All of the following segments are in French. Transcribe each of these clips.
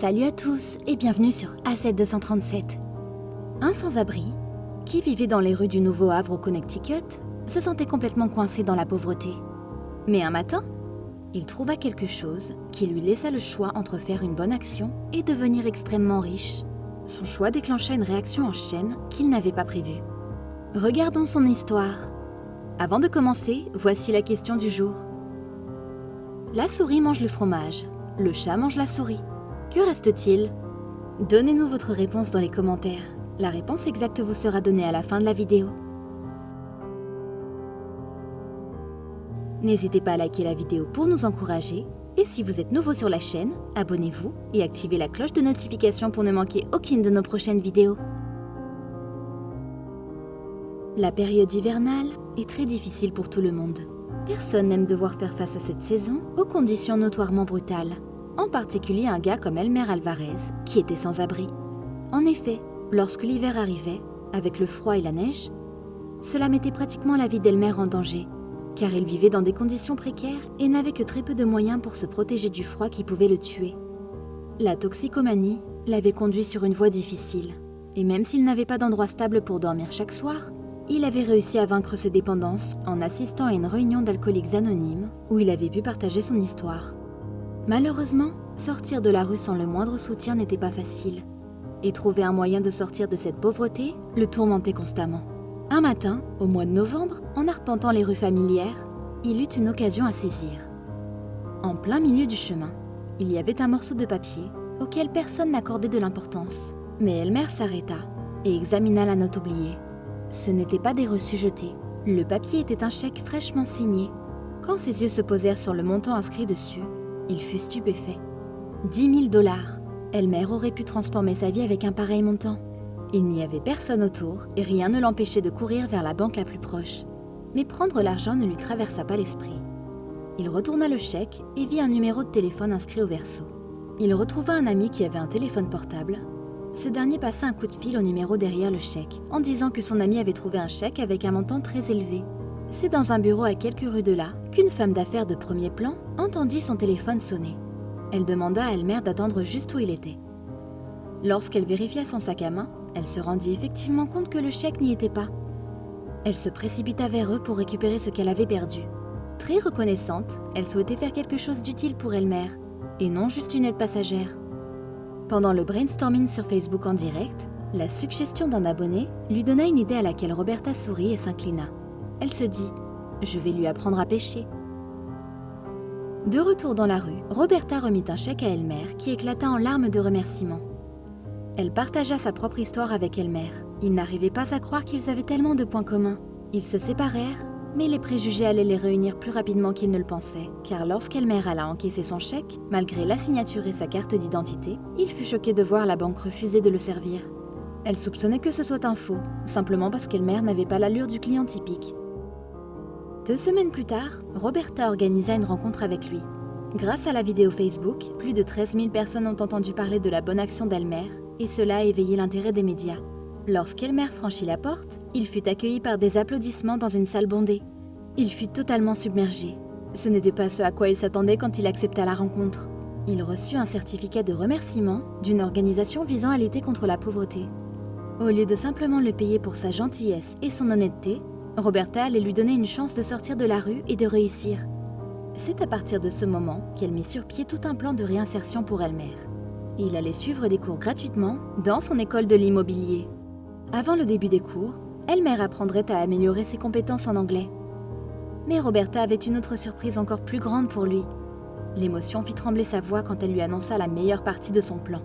Salut à tous et bienvenue sur AZ237. Un sans-abri, qui vivait dans les rues du Nouveau Havre au Connecticut, se sentait complètement coincé dans la pauvreté. Mais un matin, il trouva quelque chose qui lui laissa le choix entre faire une bonne action et devenir extrêmement riche. Son choix déclencha une réaction en chaîne qu'il n'avait pas prévue. Regardons son histoire. Avant de commencer, voici la question du jour. La souris mange le fromage, le chat mange la souris. Que reste-t-il? Donnez-nous votre réponse dans les commentaires. La réponse exacte vous sera donnée à la fin de la vidéo. N'hésitez pas à liker la vidéo pour nous encourager. Et si vous êtes nouveau sur la chaîne, abonnez-vous et activez la cloche de notification pour ne manquer aucune de nos prochaines vidéos. La période hivernale est très difficile pour tout le monde. Personne n'aime devoir faire face à cette saison aux conditions notoirement brutales. En particulier un gars comme Elmer Alvarez, qui était sans abri. En effet, lorsque l'hiver arrivait, avec le froid et la neige, cela mettait pratiquement la vie d'Elmer en danger, car il vivait dans des conditions précaires et n'avait que très peu de moyens pour se protéger du froid qui pouvait le tuer. La toxicomanie l'avait conduit sur une voie difficile, et même s'il n'avait pas d'endroit stable pour dormir chaque soir, il avait réussi à vaincre ses dépendances en assistant à une réunion d'alcooliques anonymes où il avait pu partager son histoire. Malheureusement, sortir de la rue sans le moindre soutien n'était pas facile. Et trouver un moyen de sortir de cette pauvreté le tourmentait constamment. Un matin, au mois de novembre, en arpentant les rues familières, il eut une occasion à saisir. En plein milieu du chemin, il y avait un morceau de papier auquel personne n'accordait de l'importance. Mais Elmer s'arrêta et examina la note oubliée. Ce n'était pas des reçus jetés. Le papier était un chèque fraîchement signé. Quand ses yeux se posèrent sur le montant inscrit dessus, il fut stupéfait. 10 000 $. Elmer aurait pu transformer sa vie avec un pareil montant. Il n'y avait personne autour et rien ne l'empêchait de courir vers la banque la plus proche. Mais prendre l'argent ne lui traversa pas l'esprit. Il retourna le chèque et vit un numéro de téléphone inscrit au verso. Il retrouva un ami qui avait un téléphone portable. Ce dernier passa un coup de fil au numéro derrière le chèque, en disant que son ami avait trouvé un chèque avec un montant très élevé. C'est dans un bureau à quelques rues de là qu'une femme d'affaires de premier plan entendit son téléphone sonner. Elle demanda à Elmer d'attendre juste où il était. Lorsqu'elle vérifia son sac à main, elle se rendit effectivement compte que le chèque n'y était pas. Elle se précipita vers eux pour récupérer ce qu'elle avait perdu. Très reconnaissante, elle souhaitait faire quelque chose d'utile pour Elmer, et non juste une aide passagère. Pendant le brainstorming sur Facebook en direct, la suggestion d'un abonné lui donna une idée à laquelle Roberta sourit et s'inclina. Elle se dit « Je vais lui apprendre à pêcher ». De retour dans la rue, Roberta remit un chèque à Elmer qui éclata en larmes de remerciement. Elle partagea sa propre histoire avec Elmer. Ils n'arrivaient pas à croire qu'ils avaient tellement de points communs. Ils se séparèrent, mais les préjugés allaient les réunir plus rapidement qu'ils ne le pensaient, car lorsqu'Elmer alla encaisser son chèque, malgré la signature et sa carte d'identité, il fut choqué de voir la banque refuser de le servir. Elle soupçonnait que ce soit un faux, simplement parce qu'Elmer n'avait pas l'allure du client typique. 2 semaines plus tard, Roberta organisa une rencontre avec lui. Grâce à la vidéo Facebook, plus de 13 000 personnes ont entendu parler de la bonne action d'Elmer, et cela a éveillé l'intérêt des médias. Lorsqu'Elmer franchit la porte, il fut accueilli par des applaudissements dans une salle bondée. Il fut totalement submergé. Ce n'était pas ce à quoi il s'attendait quand il accepta la rencontre. Il reçut un certificat de remerciement d'une organisation visant à lutter contre la pauvreté. Au lieu de simplement le payer pour sa gentillesse et son honnêteté, Roberta allait lui donner une chance de sortir de la rue et de réussir. C'est à partir de ce moment qu'elle mit sur pied tout un plan de réinsertion pour Elmer. Il allait suivre des cours gratuitement dans son école de l'immobilier. Avant le début des cours, Elmer apprendrait à améliorer ses compétences en anglais. Mais Roberta avait une autre surprise encore plus grande pour lui. L'émotion fit trembler sa voix quand elle lui annonça la meilleure partie de son plan.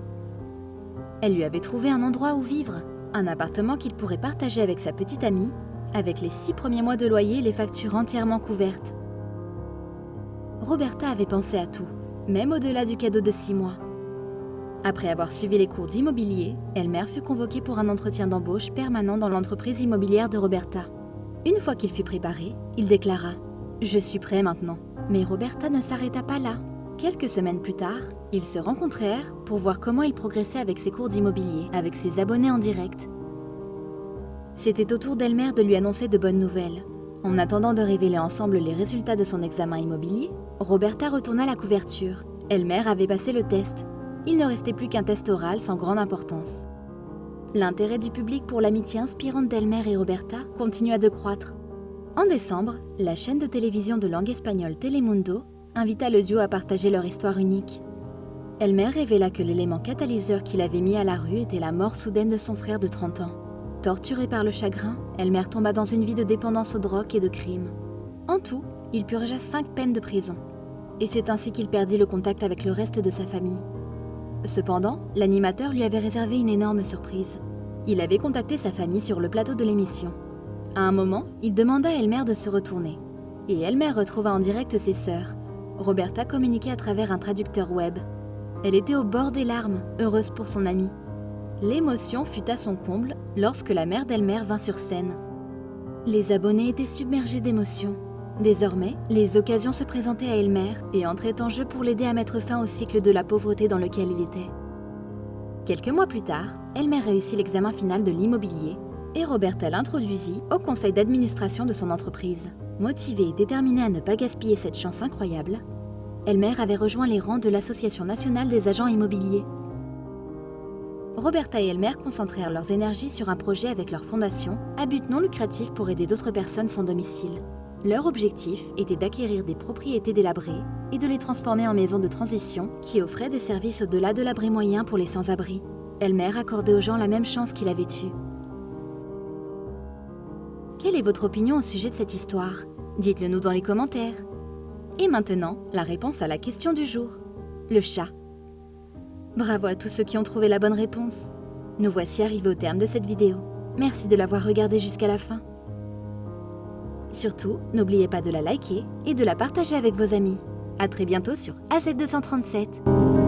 Elle lui avait trouvé un endroit où vivre, un appartement qu'il pourrait partager avec sa petite amie, avec les 6 premiers mois de loyer et les factures entièrement couvertes. Roberta avait pensé à tout, même au-delà du cadeau de 6 mois. Après avoir suivi les cours d'immobilier, Elmer fut convoqué pour un entretien d'embauche permanent dans l'entreprise immobilière de Roberta. Une fois qu'il fut préparé, il déclara « Je suis prêt maintenant ». Mais Roberta ne s'arrêta pas là. Quelques semaines plus tard, ils se rencontrèrent pour voir comment il progressait avec ses cours d'immobilier, avec ses abonnés en direct. C'était au tour d'Elmer de lui annoncer de bonnes nouvelles. En attendant de révéler ensemble les résultats de son examen immobilier, Roberta retourna la couverture. Elmer avait passé le test. il ne restait plus qu'un test oral sans grande importance. L'intérêt du public pour l'amitié inspirante d'Elmer et Roberta continua de croître. En décembre, la chaîne de télévision de langue espagnole Telemundo invita le duo à partager leur histoire unique. Elmer révéla que l'élément catalyseur qui l'avait mis à la rue était la mort soudaine de son frère de 30 ans. Torturé par le chagrin, Elmer tomba dans une vie de dépendance aux drogues et de crimes. En tout, il purgea 5 peines de prison. Et c'est ainsi qu'il perdit le contact avec le reste de sa famille. Cependant, l'animateur lui avait réservé une énorme surprise. Il avait contacté sa famille sur le plateau de l'émission. À un moment, il demanda à Elmer de se retourner. Et Elmer retrouva en direct ses sœurs. Roberta communiquait à travers un traducteur web. Elle était au bord des larmes, heureuse pour son amie. L'émotion fut à son comble lorsque la mère d'Elmer vint sur scène. Les abonnés étaient submergés d'émotions. Désormais, les occasions se présentaient à Elmer et entraient en jeu pour l'aider à mettre fin au cycle de la pauvreté dans lequel il était. Quelques mois plus tard, Elmer réussit l'examen final de l'immobilier et Roberta l'introduisit au conseil d'administration de son entreprise. Motivée et déterminée à ne pas gaspiller cette chance incroyable, Elmer avait rejoint les rangs de l'Association nationale des agents immobiliers. Roberta et Elmer concentrèrent leurs énergies sur un projet avec leur fondation à but non lucratif pour aider d'autres personnes sans domicile. Leur objectif était d'acquérir des propriétés délabrées et de les transformer en maisons de transition qui offraient des services au-delà de l'abri moyen pour les sans-abri. Elmer accordait aux gens la même chance qu'il avait eue. Quelle est votre opinion au sujet de cette histoire? Dites-le nous dans les commentaires. Et maintenant, la réponse à la question du jour. Le chat. Bravo à tous ceux qui ont trouvé la bonne réponse. Nous voici arrivés au terme de cette vidéo. Merci de l'avoir regardée jusqu'à la fin. Surtout, n'oubliez pas de la liker et de la partager avec vos amis. À très bientôt sur AZ237.